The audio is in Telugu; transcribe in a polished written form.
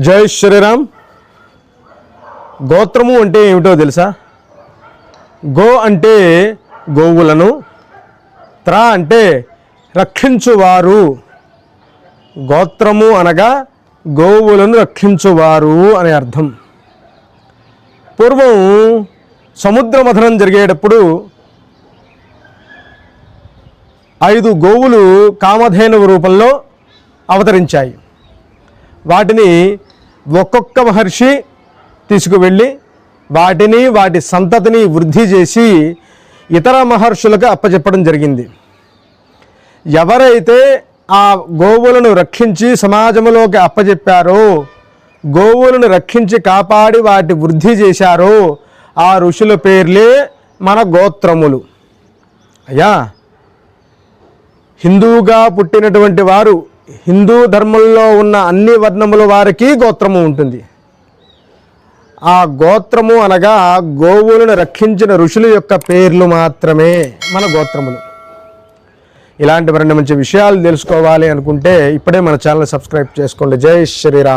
జై శ్రీరామ్. గోత్రము అంటే ఏమిటో తెలుసా? గో అంటే గోవులను, త్ర అంటే రక్షించువారు. గోత్రము అనగా గోవులను రక్షించువారు అనే అర్థం. పూర్వం సముద్ర మథనం జరిగేటప్పుడు 5 గోవులు కామధేనువు రూపంలో అవతరించాయి. వాటిని ఒక్కొక్క మహర్షి తీసుకువెళ్ళి వాటిని వాటి సంతతిని వృద్ధి చేసి ఇతర మహర్షులకు అప్పచెప్పడం జరిగింది. ఎవరైతే ఆ గోవులను రక్షించి సమాజంలోకి అప్పచెప్పారో, గోవులను రక్షించి కాపాడి వాటి వృద్ధి చేశారో ఆ ఋషుల పేర్లే మన గోత్రములు. అయ్యా, హిందువుగా పుట్టినటువంటి వారు, హిందూ ధర్మంలో ఉన్న అన్ని వర్ణముల వారికి గోత్రము ఉంటుంది. ఆ గోత్రము అనగా గోవులను రక్షించిన ఋషుల యొక్క పేర్లు మాత్రమే మన గోత్రములు. ఇలాంటి మరిన్ని మంచి విషయాలు తెలుసుకోవాలి అనుకుంటే ఇప్పుడే మన ఛానల్ సబ్స్క్రైబ్ చేసుకోండి. జై శ్రీరామ్.